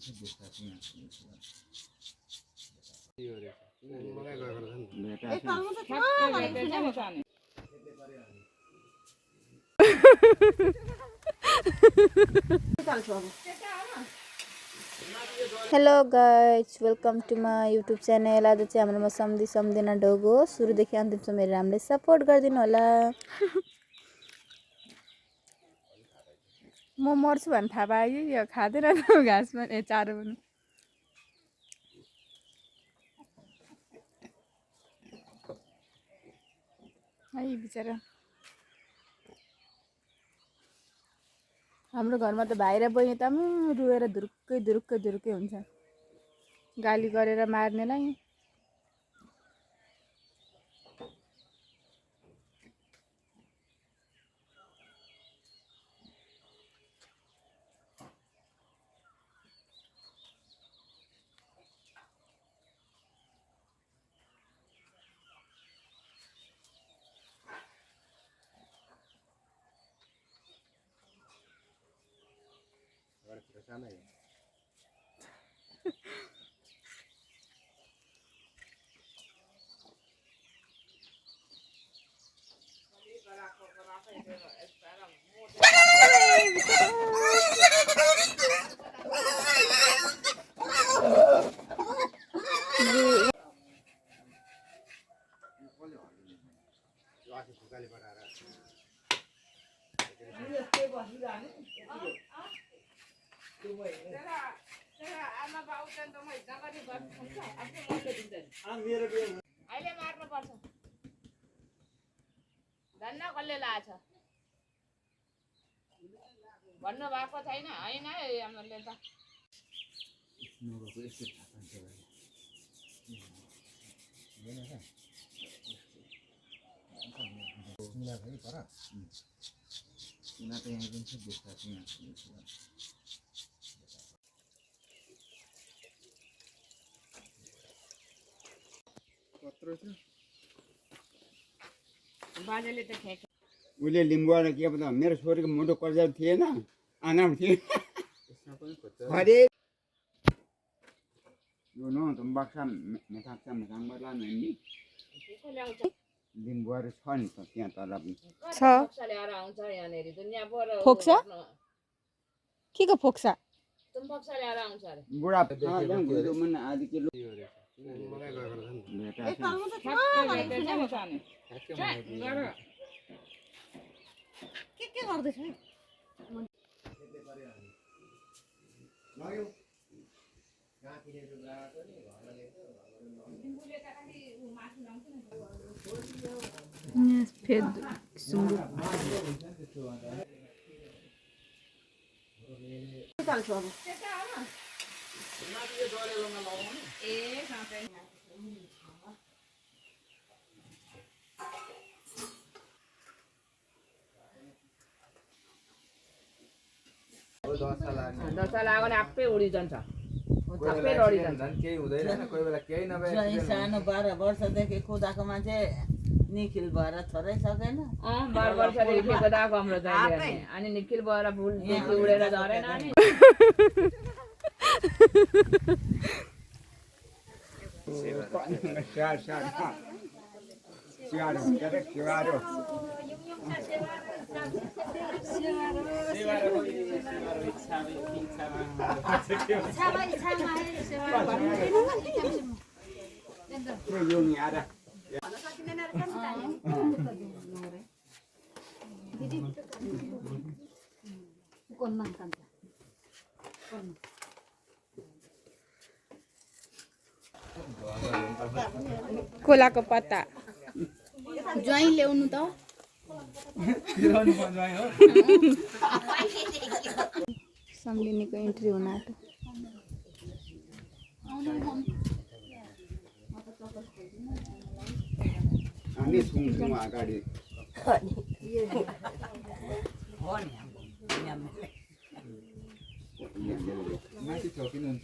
Hello guys welcome to my YouTube channel. आज चाहिँ हाम्रोमा सम्झिना ढोग हो। सुरुदेखि अन्तिमसम्म हेरेर हामीले सपोर्ट गरिदिनु होला। म मर्छु भन्ने थाहा पायो कि यो खाँदैन घाँसमा चारो पनि। है बिचरा हाम्रो घरमा त भाइ र बहिनी त रुएर धुरुक्कै हुन्छ। गाली गरेर मार्नेलाई अहिले मार्नु पर्छ। धन्न कसले लाछ भन्नु भएको छैन हैन हामीले त बाजेले त खेक उसले लिम्बुवाला के पता मेरो छोरीको मुटु कर्जा थिएन आनाम थिएन अरे यो न त बक्सा मेथाक्सा मेथाङबाट नि लिम्बुवाहरू छ नि त त्यहाँ तल पनि छ। फोक्सा ल्याएर आउँछ यहाँनेरि दुनियाँ पर फोक्सा के को फोक्सा तुम फोक्सा ल्याएर आउँछ अरे बुढा मन आधी किलो के गर्दैछ दशा लाग्यो भने आफै उडी जान्छ आफै लडी जान्छ केही हुँदैन कोही बेला केही नभए सानो 12 वर्षदेखि कुदाएको मान्छे निखिल भएर छोरै सकेन 12 वर्षदेखि कुदाएको हाम्रो दाइले अनि निखिल भएर फुल उडेर झरेन अनि कोलाको पत्ता ज्वाइँ ल्याउनु त सम्झिनेको इन्ट्री हुन आँट्यो। हामी छुङ अगाडि माथि छोकिनुहुन्छ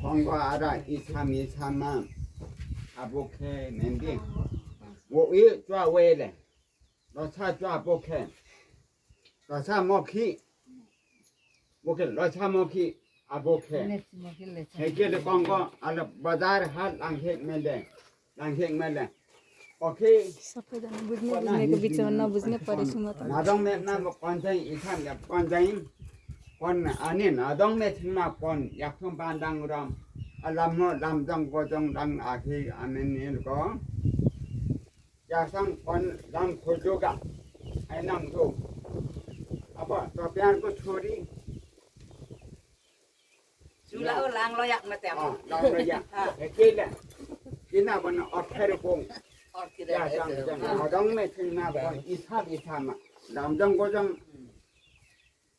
Con có ara ichama aboke mendi wo i chwa we le lo cha chwa aboke रसामखी बोके रसामखी aboke हेकेले कंको अल बाजार हाट लांखेक मेले ओके सबैजना बुझ्ने बुझ्नेको बिचमा नबुझ्ने परेछु म त नादङ मेना पञ्चाइ इथान पञ्चाइ पन अनि नादङ मे थिमा पन याखम बान्दाङ राम अलम लामजङ गोजङ लाङ आखि आमेन को यासङ पन लाम खोजोगा आइनाम तो अब तपाईहरुको छोरी चुला हो लाङ्लो याकमा त्यहाँ लाङ रया हेकेले किना बन अफेर को यासङ नादङ मे थिमा पन इथामा लामजङ गोजङ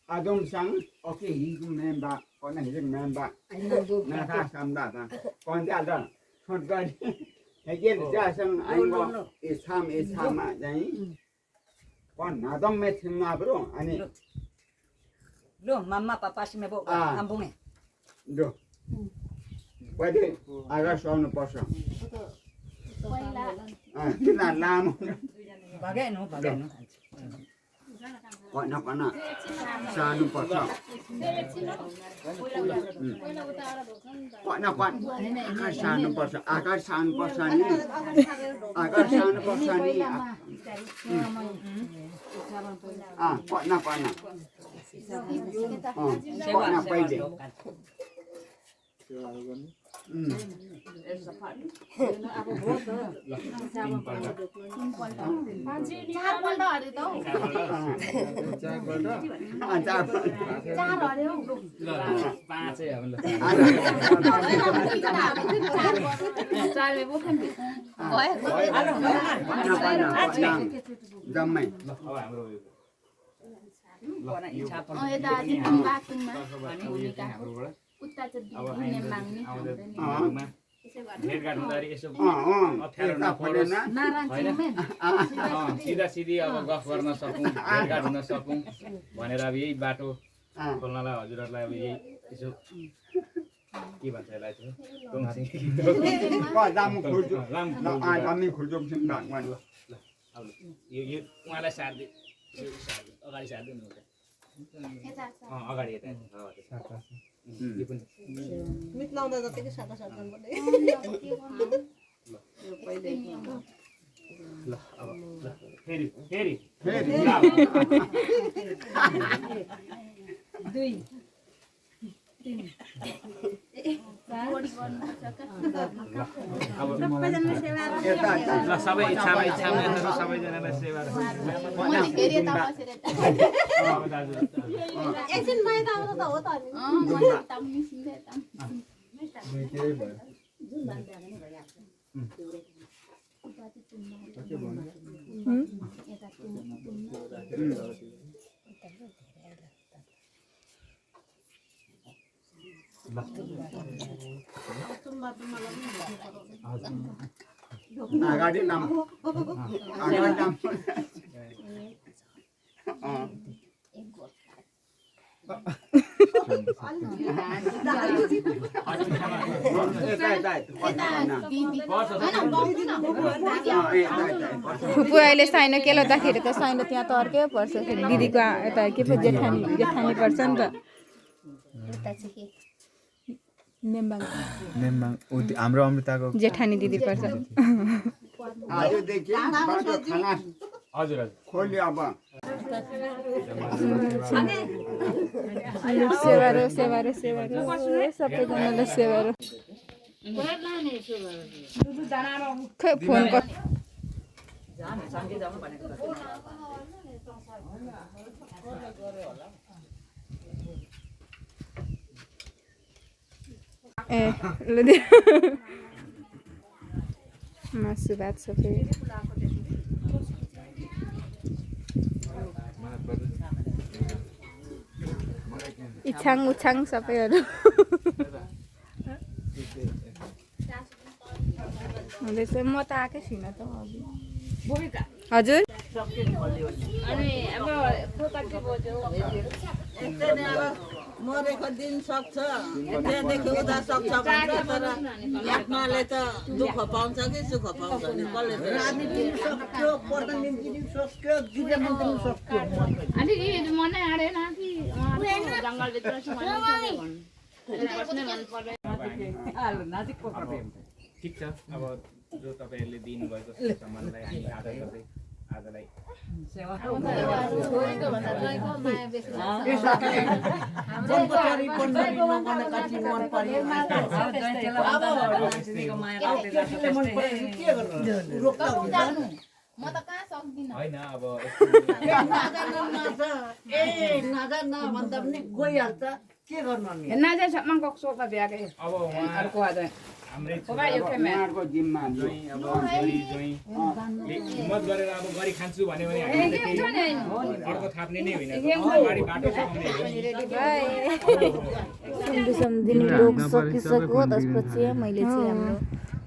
Adam sang oke hidu memba kona hidu memba na ka samda ta kon ja da thot ga hegen ja sang aingo isama jai kon nadong me thimna bro ani lo mama papa sime bo ambunge do pwede aga sono posa kina lam bageno Kona sanu posa kona akar sanu posa ni kona kona pwede Damai. भेटघाट हुँदाखेरि यसो अप्ठ्यारो नपरोस् सिधा सिधी अब गफ गर्न सकौँ भेटघाट हुन सकौँ भनेर अब यही बाटो खोल्नलाई हजुरहरूलाई अब यही यसो के भन्छ यसलाई यो उहाँलाई सार्दै अगाडि सार्दै अगाडि यता यो पनि मिट लाउँदा जतिकै सादा सादा पर्ने ल अब ल फेरि फेरि दुई ल सबै इच्छामा सबैजनालाई सेवा एकछिन माइत आउँदा त हो त Agadi nam. फुपू अहिले साइनो केलाउँदाखेरि त साइनो त्यहाँ त अर्कै पर्छ फेरि दिदीको यता के पो जेठानी पर्छ नि त नेम्बाङ हाम्रो अमृताको जेठानी दिदी पर्छ आजदेखि बाटो खाना हजुर हजुर खोल्यो अब सेवारो सबैजनालाई सेवारो खै फोन ए ल मासु भात सबै इच्छाङ उछाङ सबैहरू हुँदैछ म त आएकै छुइनँ त हजुर अनि अब मरेको दिन सक्छ त्यहाँदेखि उता सक्छ भन्छ तर आत्माले त दुःख पाउँछ कि सुख पाउँछ नि कसले अनि मनै आँडेन कि जङ्गलभित्र ठिक छ अब जो तपाईँहरूले दिनुभएको सम्मानलाई हामी आदर गर्दै आजलाई होइन अब नाजा सबमा गक्सो का ब्यागे अब उहाँ अर्को आज हाम्रै उहाँहरूको जिम्मा जोइ अब जोइ हिम्मत गरेर अब गरी खान्छु भन्यो भने हामीले केही अर्को थाप्ने नै होइन अगाडि बाटो सघाउने हो सम्झिने लोक सकिसक्यो त्यसपछि मैले चाहिँ हाम्रो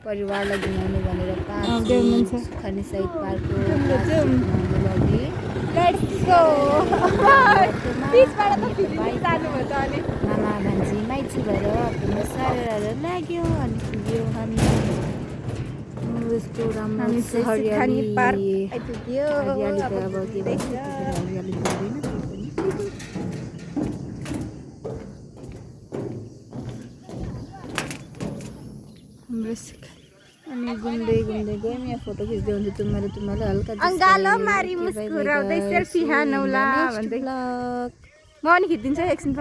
परिवारलाई घुमाउने भनेर 5 खाने साइड पार्कको लागि मामा भान्जी माइती भएर हप्तामा सारेर लाग्यो अनि पुग्यो हामी यस्तो राम्रो हरियाली हरियाली त अब के भन्छ हरियाली त हुँदैन अनि घुम्दै घुम्दै गयौँ यहाँ फोटो खिच्दै हुन्छ तुम्हारे हल्का अंगालो मारी मुस्कुराउँदै सेल्फी हानौला भन्दै म पनि खिचिदिन्छु एकछिन